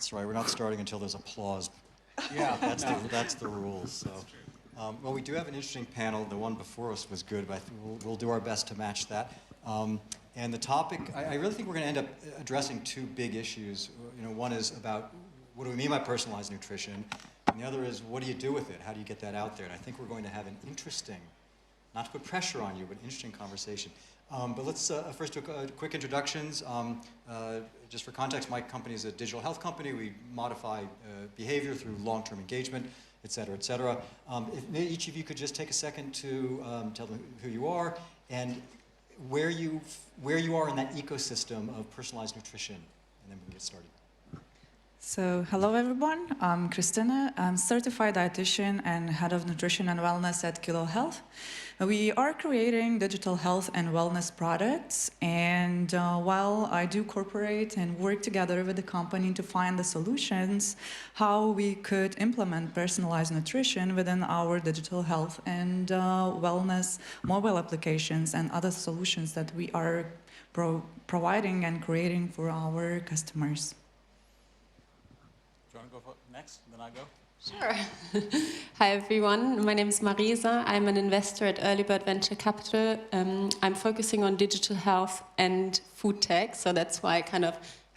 That's right. We're not starting until there's applause. Yeah, that's the rules. So, well, we do have an interesting panel. The one before us was good, but I think we'll do our best to match that. And the topic, I really think we're going to end up addressing two big issues. One is about what do we mean by personalized nutrition, and the other is what do you do with it? How do you get that out there? And I think we're going to have an interesting, not to put pressure on you, but interesting conversation. But let's first do quick introductions. Just for context, my company is a digital health company. We modify behavior through long-term engagement, et cetera, et cetera. If each of you could just take a second to tell them who you are and where you are in that ecosystem of personalized nutrition, and then we can get started. So, hello everyone, I'm Kristina. I'm certified dietitian and head of nutrition and wellness at Kilo Health. We are creating digital health and wellness products, and while I do cooperate and work together with the company to find the solutions, how we could implement personalized nutrition within our digital health and wellness mobile applications and other solutions that we are providing and creating for our customers. Do you want to go for next, then I go? Sure. Hi everyone, my name is Marie-Thérèse. I'm an investor at Earlybird Venture Capital. I'm focusing on digital health and food tech, so that's why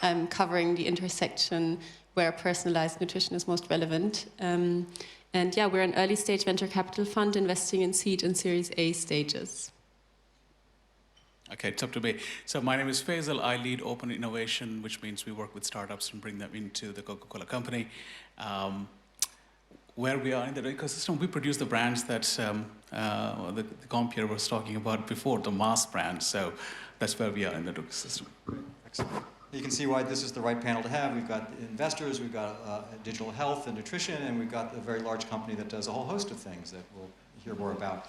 I'm covering the intersection where personalized nutrition is most relevant. And yeah, we're an early stage venture capital fund investing in seed and Series A stages. Okay, it's up to me. So my name is Faisal. I lead open innovation, which means we work with startups and bring them into the Coca-Cola company. Where we are in the ecosystem, we produce the brands that the computer was talking about before, the mass brands. So that's where we are in the ecosystem. Excellent. You can see why this is the right panel to have. We've got investors, we've got digital health and nutrition, and we've got a very large company that does a whole host of things that we'll hear more about.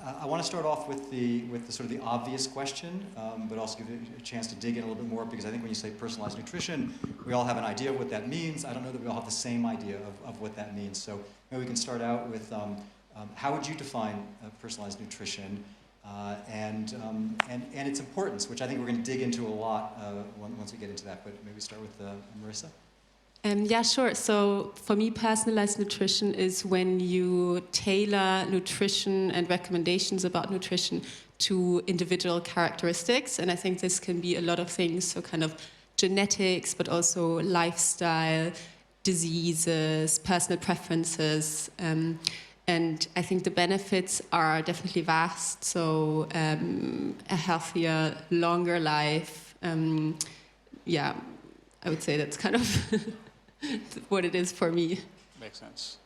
I want to start off with the sort of the obvious question, but also give you a chance to dig in a little bit more, because I think when you say personalized nutrition, we all have an idea of what that means. I don't know that we all have the same idea of what that means. So maybe we can start out with how would you define personalized nutrition and its importance, which I think we're going to dig into a lot once we get into that. But maybe start with Marissa. Yeah, sure. So for me, personalized nutrition is when you tailor nutrition and recommendations about nutrition to individual characteristics. And I think this can be a lot of things, so kind of genetics, but also lifestyle, diseases, personal preferences. And I think the benefits are definitely vast. So a healthier, longer life. Yeah, I would say that's kind of what it is for me. Makes sense.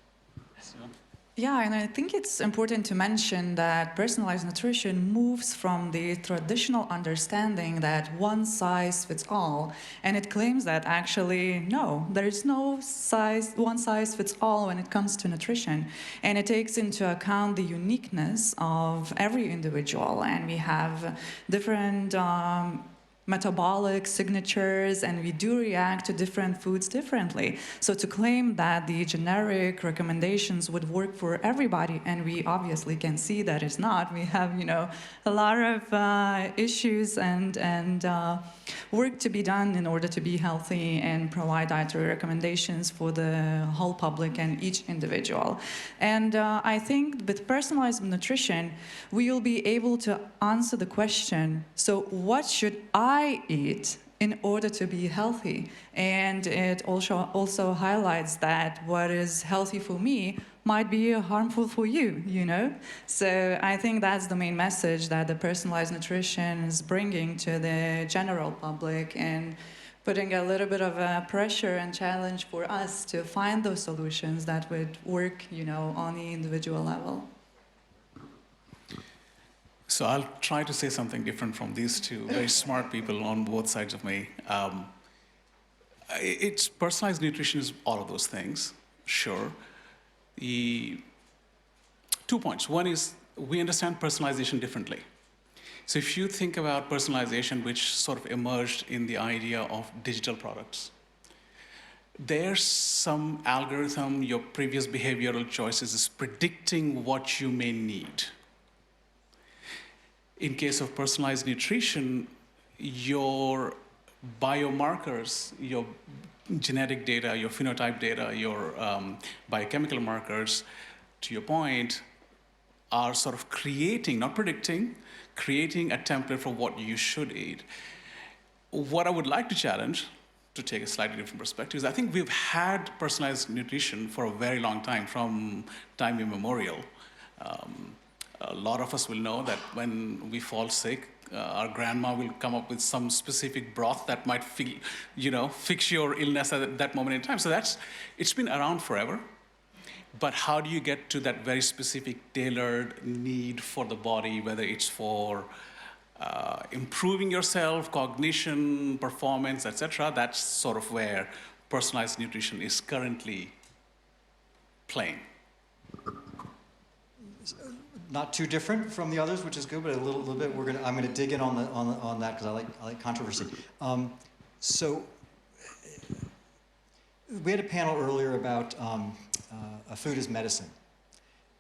Yeah, and I think it's important to mention that personalized nutrition moves from the traditional understanding that one size fits all, and it claims that actually, no, there is no one size fits all when it comes to nutrition, and it takes into account the uniqueness of every individual, and we have different metabolic signatures, and we do react to different foods differently. So to claim that the generic recommendations would work for everybody, and we obviously can see that it's not. We have, a lot of issues and work to be done in order to be healthy and provide dietary recommendations for the whole public and each individual. And I think with personalized nutrition, we will be able to answer the question, so what should I eat in order to be healthy? And it also highlights that what is healthy for me might be harmful for you, So I think that's the main message that the personalized nutrition is bringing to the general public, and putting a little bit of a pressure and challenge for us to find those solutions that would work, on the individual level. So I'll try to say something different from these two very smart people on both sides of me. It's personalized nutrition is all of those things, sure. The 2 points. One is we understand personalization differently. So if you think about personalization, which sort of emerged in the idea of digital products, there's some algorithm, your previous behavioral choices is predicting what you may need. In case of personalized nutrition, your biomarkers, your genetic data, your phenotype data, your biochemical markers, to your point, are sort of creating, not predicting, creating a template for what you should eat. What I would like to challenge, to take a slightly different perspective, is I think we've had personalized nutrition for a very long time, from time immemorial. A lot of us will know that when we fall sick, our grandma will come up with some specific broth that might fix your illness at that moment in time. So it's been around forever. But how do you get to that very specific tailored need for the body, whether it's for improving yourself, cognition, performance, etc.? That's sort of where personalized nutrition is currently playing. Not too different from the others, which is good, but a little bit. I'm gonna dig in on that because I like controversy. So we had a panel earlier about food as medicine,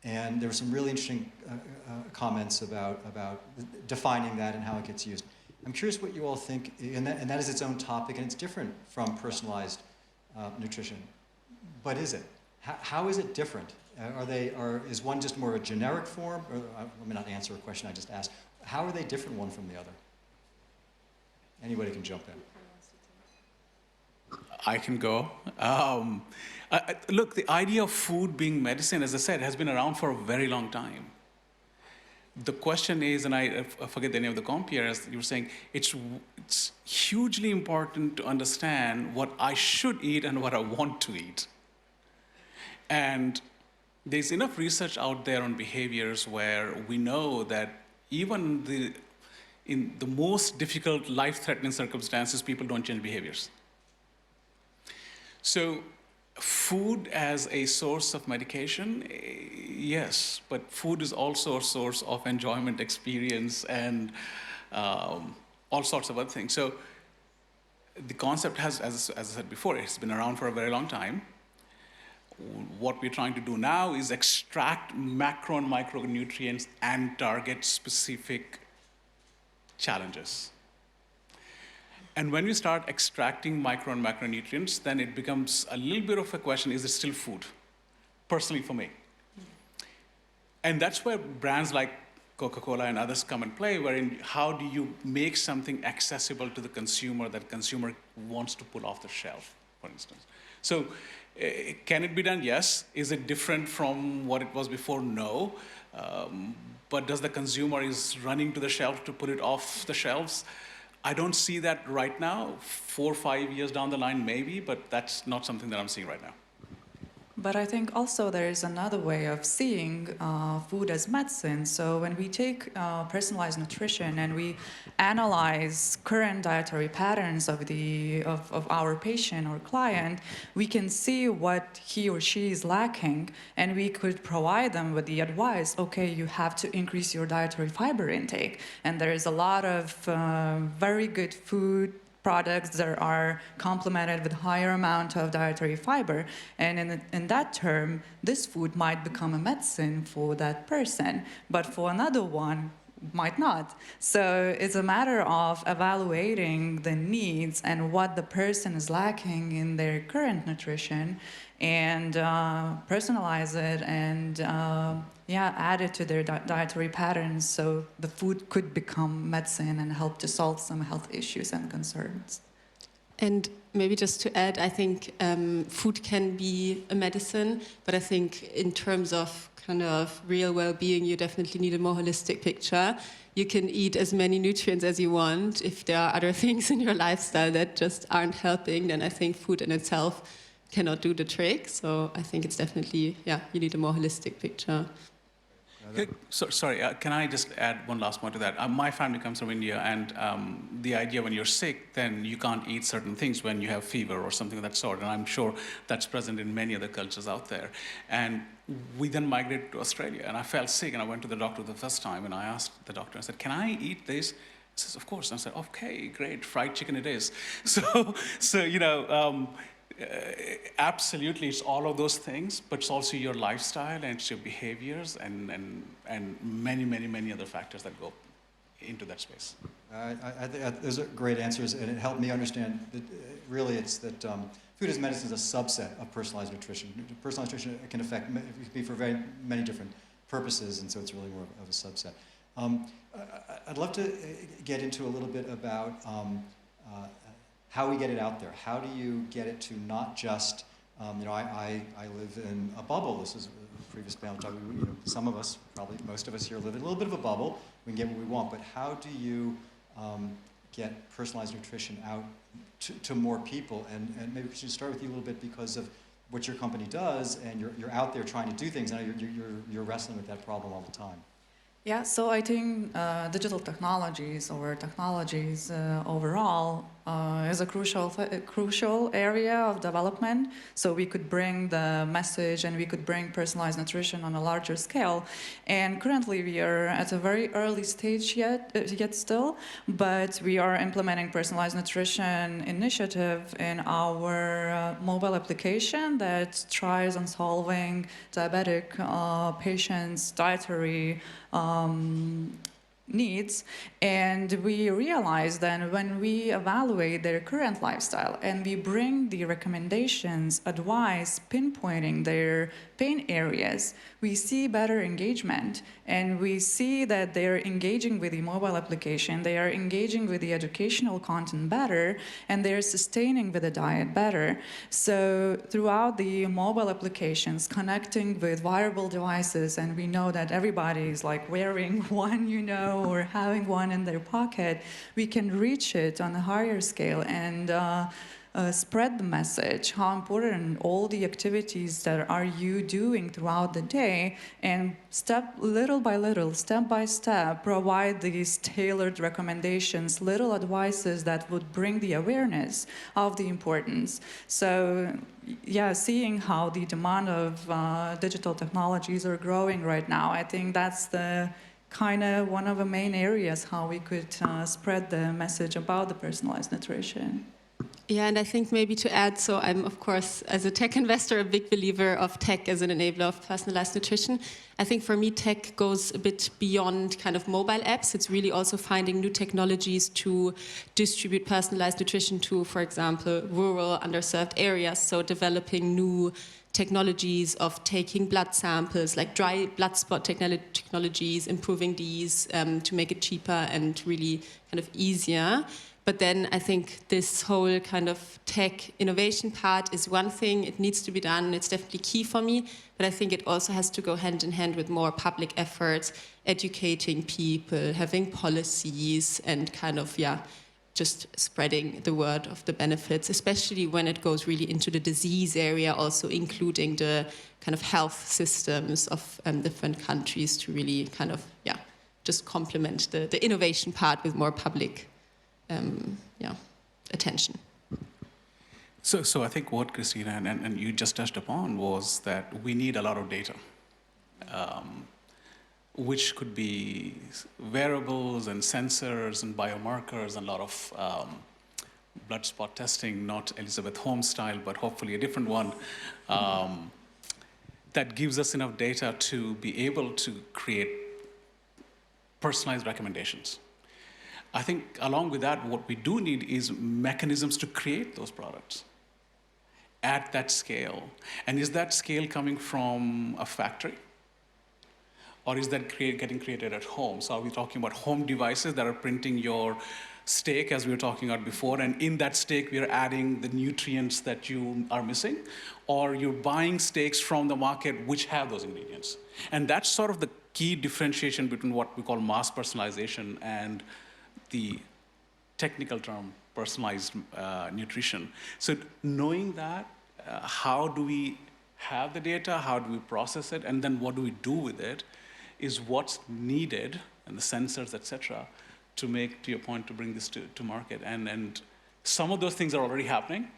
and there were some really interesting comments about defining that and how it gets used. I'm curious what you all think, and that is its own topic, and it's different from personalized nutrition. But is it? How is it different? Is one just more of a generic form? Or, let me not answer a question I just asked. How are they different one from the other? Anybody can jump in. I can go. Look, the idea of food being medicine, as I said, has been around for a very long time. The question is, and I forget the name of the compeer, as you were saying, it's hugely important to understand what I should eat and what I want to eat. And there's enough research out there on behaviors where we know that even in the most difficult, life-threatening circumstances, people don't change behaviors. So food as a source of medication, yes, but food is also a source of enjoyment, experience, and all sorts of other things. So the concept has, as I said before, it's been around for a very long time. What we're trying to do now is extract macro and micronutrients and target specific challenges. And when we start extracting micro and macronutrients, then it becomes a little bit of a question, is it still food? Personally for me. And that's where brands like Coca-Cola and others come and play, wherein how do you make something accessible to the consumer that consumer wants to pull off the shelf, for instance. So can it be done? Yes. Is it different from what it was before? No. But does the consumer is running to the shelf to put it off the shelves? I don't see that right now. 4 or 5 years down the line, maybe, but that's not something that I'm seeing right now. But I think also there is another way of seeing food as medicine. So when we take personalized nutrition and we analyze current dietary patterns of our patient or client, we can see what he or she is lacking, and we could provide them with the advice, okay, you have to increase your dietary fiber intake. And there is a lot of very good food products that are complemented with higher amount of dietary fiber, and in that term, this food might become a medicine for that person, but for another one, might not. So it's a matter of evaluating the needs and what the person is lacking in their current nutrition, and personalize it and add it to their dietary patterns so the food could become medicine and help to solve some health issues and concerns. And maybe just to add, I think food can be a medicine, but I think in terms of kind of real well-being, you definitely need a more holistic picture. You can eat as many nutrients as you want. If there are other things in your lifestyle that just aren't helping, then I think food in itself cannot do the trick. So I think it's definitely, you need a more holistic picture. Sorry, can I just add one last point to that? My family comes from India, and the idea when you're sick, then you can't eat certain things when you have fever or something of that sort, and I'm sure that's present in many other cultures out there. And we then migrated to Australia, and I felt sick, and I went to the doctor the first time, and I asked the doctor, I said, can I eat this? He says, of course. And I said, okay, great, fried chicken it is. So you know, absolutely, it's all of those things, but it's also your lifestyle and it's your behaviors and many other factors that go into that space. Those are great answers, and it helped me understand really it's that food as medicine is a subset of personalized nutrition. Personalized nutrition can be for very many different purposes, and so it's really more of a subset. I'd love to get into a little bit about how we get it out there. How do you get it to not just, I live in a bubble. This is a previous panel talk. Some of us, probably most of us here, live in a little bit of a bubble. We can get what we want, but how do you get personalized nutrition out to more people? And maybe we should start with you a little bit because of what your company does, and you're out there trying to do things, and you're wrestling with that problem all the time. Yeah, so I think digital technologies or technologies overall is a crucial area of development. So we could bring the message and we could bring personalized nutrition on a larger scale. And currently we are at a very early stage yet still, but we are implementing personalized nutrition initiative in our mobile application that tries on solving diabetic patients' dietary needs. And we realize that when we evaluate their current lifestyle and we bring the recommendations, advice, pinpointing their pain areas, we see better engagement, and we see that they're engaging with the mobile application, they are engaging with the educational content better, and they're sustaining with the diet better. So throughout the mobile applications, connecting with wearable devices, and we know that everybody is like wearing one, or having one in their pocket, we can reach it on a higher scale and spread the message, how important all the activities that are you doing throughout the day, and little by little, step by step, provide these tailored recommendations, little advices that would bring the awareness of the importance. So yeah, seeing how the demand of digital technologies are growing right now, I think that's the kind of one of the main areas how we could spread the message about the personalized nutrition. Yeah, and I think maybe to add, so I'm, of course, as a tech investor, a big believer of tech as an enabler of personalized nutrition. I think for me, tech goes a bit beyond kind of mobile apps. It's really also finding new technologies to distribute personalized nutrition to, for example, rural, underserved areas. So developing new technologies of taking blood samples, like dry blood spot technologies, improving these to make it cheaper and really kind of easier. But then I think this whole kind of tech innovation part is one thing. It needs to be done. It's definitely key for me. But I think it also has to go hand in hand with more public efforts, educating people, having policies, and kind of, just spreading the word of the benefits, especially when it goes really into the disease area, also including the kind of health systems of different countries to really kind of, just complement the innovation part with more public attention. So I think what Kristina and you just touched upon was that we need a lot of data, which could be wearables and sensors and biomarkers and a lot of blood spot testing, not Elizabeth Holmes style, but hopefully a different one, that gives us enough data to be able to create personalized recommendations. I think along with that, what we do need is mechanisms to create those products at that scale. And is that scale coming from a factory? Or is that getting created at home? So are we talking about home devices that are printing your steak, as we were talking about before, and in that steak we are adding the nutrients that you are missing? Or you're buying steaks from the market which have those ingredients? And that's sort of the key differentiation between what we call mass personalization and the technical term personalized nutrition. So knowing that, how do we have the data, how do we process it, and then what do we do with it, is what's needed, and the sensors, et cetera, to make, to your point, to bring this to market. And some of those things are already happening,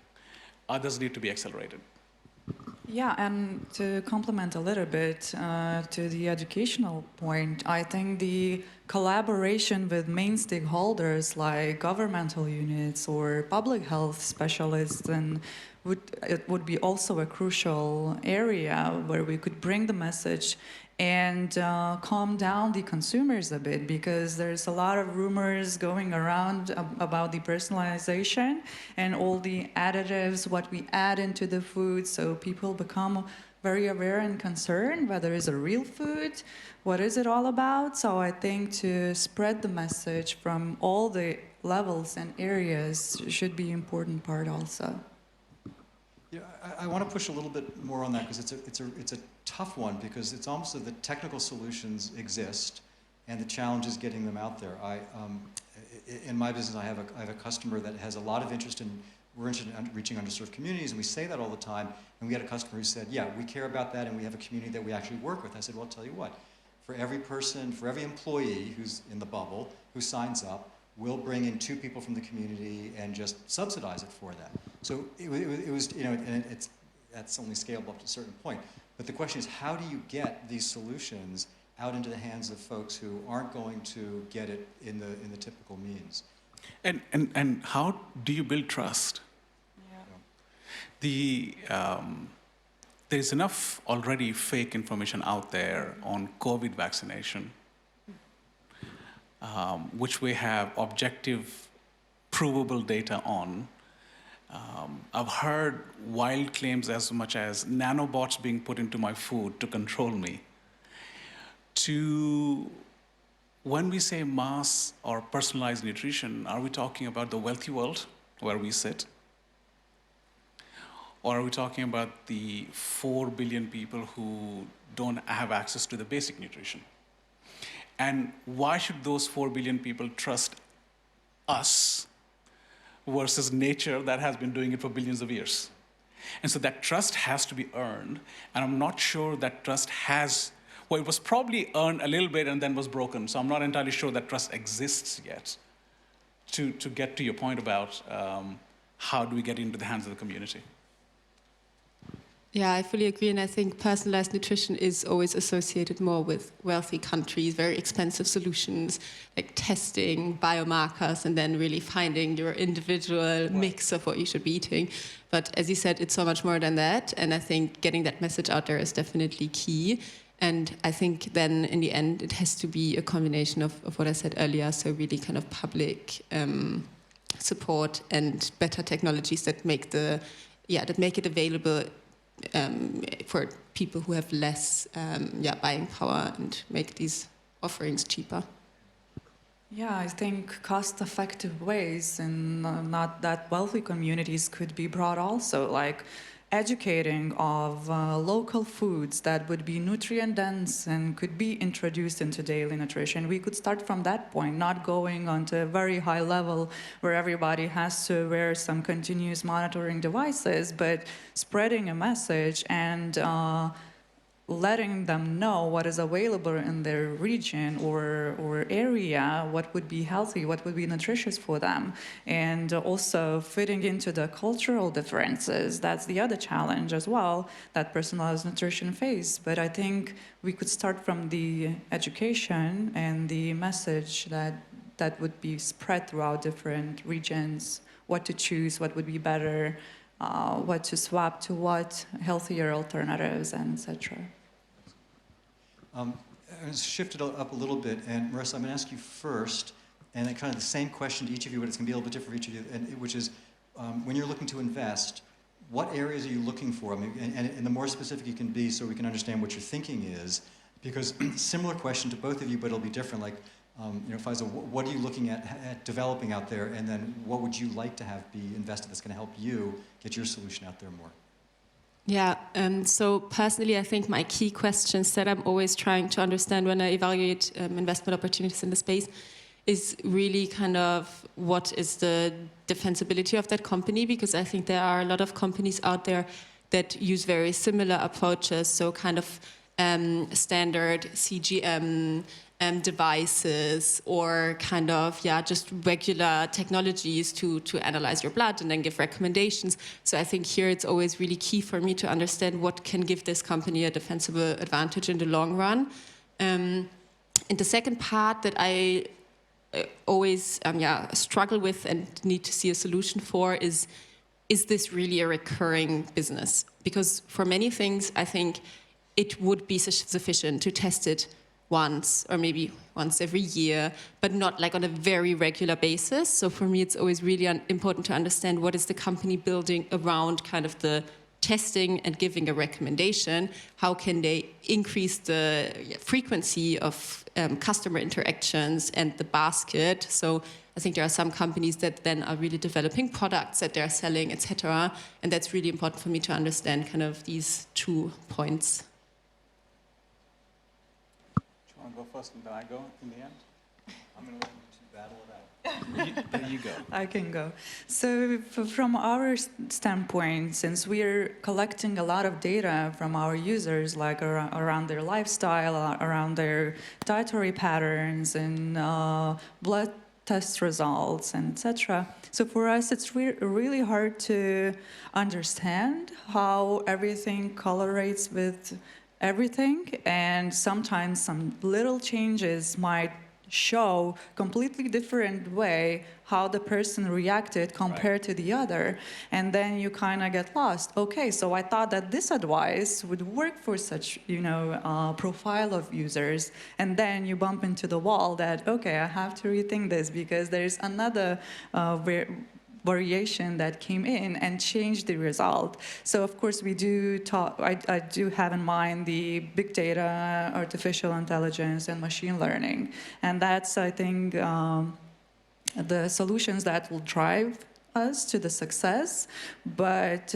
others need to be accelerated. Yeah, and to complement a little bit to the educational point, I think the collaboration with main stakeholders like governmental units or public health specialists it would be also a crucial area where we could bring the message and calm down the consumers a bit, because there's a lot of rumors going around about the personalization and all the additives, what we add into the food, so people become very aware and concerned whether it's a real food, what is it all about. So I think to spread the message from all the levels and areas should be an important part also. Yeah, I want to push a little bit more on that, because it's a tough one, because it's almost that the technical solutions exist and the challenge is getting them out there. In my business, I have a customer that has a lot of interest in, we're interested in reaching underserved communities, and we say that all the time, and we had a customer who said, yeah, we care about that, and we have a community that we actually work with. I said, well, I'll tell you what, for every person, for every employee who's in the bubble, who signs up, we'll bring in 2 people from the community and just subsidize it for them. So it was, you know, and that's only scalable up to a certain point. But the question is, how do you get these solutions out into the hands of folks who aren't going to get it in the typical means? And how do you build trust? Yeah. There's enough already fake information out there on COVID vaccination, which we have objective, provable data on. I've heard wild claims as much as nanobots being put into my food to control me. When we say mass or personalized nutrition, are we talking about the wealthy world where we sit? Or are we talking about the 4 billion people who don't have access to the basic nutrition? And why should those 4 billion people trust us versus nature that has been doing it for billions of years? And so that trust has to be earned, and I'm not sure that trust has, well, it was probably earned a little bit and then was broken, so I'm not entirely sure that trust exists yet. To get to your point about how do we get into the hands of the community? Yeah, I fully agree, and I think personalized nutrition is always associated more with wealthy countries, very expensive solutions, like testing, biomarkers, and then really finding your individual mix of what you should be eating. But as you said, it's so much more than that, and I think getting that message out there is definitely key. And I think then, in the end, it has to be a combination of what I said earlier, so really kind of public support and better technologies that make it available for people who have less buying power, and make these offerings cheaper. Yeah, I think cost-effective ways in not that wealthy communities could be brought also, like educating of local foods that would be nutrient-dense and could be introduced into daily nutrition. We could start from that point, not going on to a very high level where everybody has to wear some continuous monitoring devices, but spreading a message and letting them know what is available in their region or area, what would be healthy, what would be nutritious for them, and also fitting into the cultural differences. That's the other challenge as well that personalized nutrition faces. But I think we could start from the education and the message that would be spread throughout different regions, what to choose, what would be better, what to swap to what, healthier alternatives, and etc. I'm going to shift it up a little bit, and Marissa, I'm going to ask you first, and then kind of the same question to each of you, but it's going to be a little bit different for each of you, which is, when you're looking to invest, what areas are you looking for? I mean, and the more specific you can be, so we can understand what your thinking is, because similar question to both of you, but it'll be different. Like, Faisal, what are you looking at developing out there, and then what would you like to have be invested that's going to help you get your solution out there more? Yeah, so personally, I think my key questions that I'm always trying to understand when I evaluate investment opportunities in the space is really kind of what is the defensibility of that company, because I think there are a lot of companies out there that use very similar approaches, so kind of standard CGM devices, or kind of just regular technologies to analyze your blood and then give recommendations. So I think here it's always really key for me to understand what can give this company a defensible advantage in the long run. And the second part that I always struggle with and need to see a solution for is this really a recurring business? Because for many things, I think it would be sufficient to test it once or maybe once every year, but not like on a very regular basis. So for me, it's always really important to understand what is the company building around kind of the testing and giving a recommendation. How can they increase the frequency of customer interactions and the basket? So I think there are some companies that then are really developing products that they're selling, etc. And that's really important for me to understand kind of these 2 points. Do you want to go first and then I go in the end? I'm going to let you two battle it out. There you go. I can go. So from our standpoint, since we're collecting a lot of data from our users, like around their lifestyle, around their dietary patterns and blood test results, and etc. So for us, it's really hard to understand how everything correlates with everything, and sometimes some little changes might show completely different way how the person reacted compared to the other, and then you kind of get lost. Okay, so I thought that this advice would work for such, profile of users, and then you bump into the wall that, okay, I have to rethink this because there's another variation that came in and changed the result. So of course we do talk, I do have in mind the big data, artificial intelligence, and machine learning. And that's, I think, the solutions that will drive us to the success. But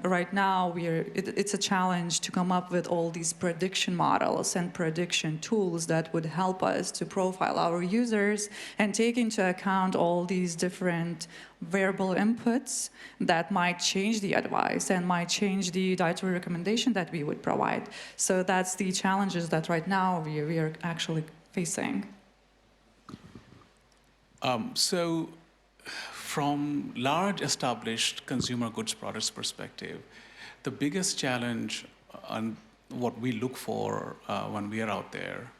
right now it's a challenge to come up with all these prediction models and prediction tools that would help us to profile our users and take into account all these different variable inputs that might change the advice and might change the dietary recommendation that we would provide. So that's the challenges that right now we are actually facing. So from large established consumer goods products perspective, the biggest challenge and what we look for when we are out there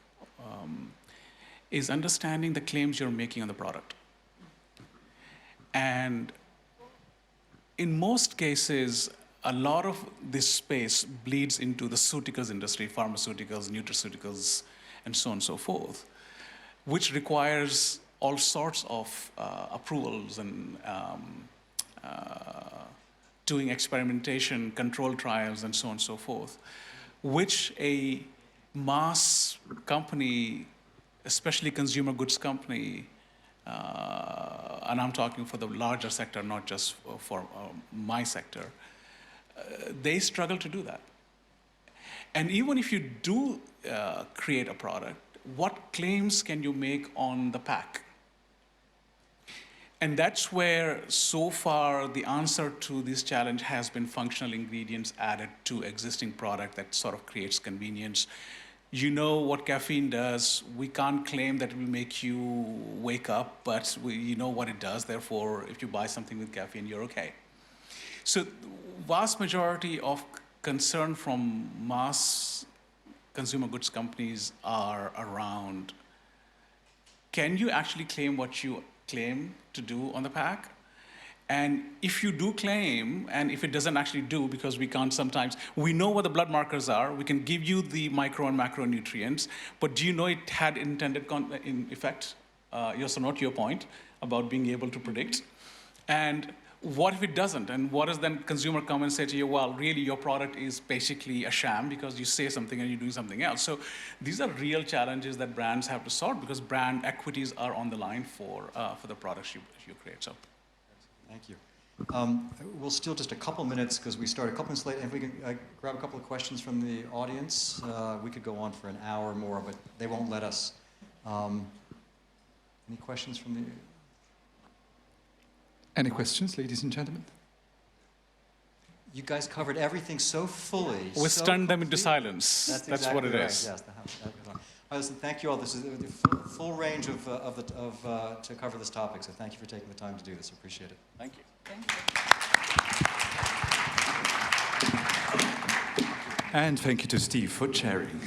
is understanding the claims you're making on the product. And in most cases, a lot of this space bleeds into the ceuticals industry, pharmaceuticals, nutraceuticals, and so on and so forth, which requires all sorts of approvals and doing experimentation, control trials, and so on and so forth, which a mass company, especially consumer goods company, and I'm talking for the larger sector, not just for my sector, they struggle to do that. And even if you do create a product, what claims can you make on the pack? And that's where, so far, the answer to this challenge has been functional ingredients added to existing product that sort of creates convenience. You know what caffeine does. We can't claim that it will make you wake up, but you know what it does. Therefore, if you buy something with caffeine, you're okay. So vast majority of concern from mass consumer goods companies are around, can you actually claim what you claim to do on the pack? And if you do claim, and if it doesn't actually do, because we can't sometimes, we know what the blood markers are, we can give you the micro and macronutrients, but do you know it had intended in effect? Yes or no, to your point about being able to predict. And what if it doesn't? And what does then consumer come and say to you, well, really your product is basically a sham because you say something and you're doing something else. So these are real challenges that brands have to solve because brand equities are on the line for the products you create. So. Thank you. We'll steal just a couple minutes because we started a couple minutes late. And if we can grab a couple of questions from the audience, we could go on for an hour more, but they won't let us. Any questions from the... Any questions, ladies and gentlemen? You guys covered everything so fully. We stunned them into silence. That's exactly what it is. Yes. Listen, thank you all. This is the full range to cover this topic. So thank you for taking the time to do this. Appreciate it. Thank you. And thank you to Steve for chairing.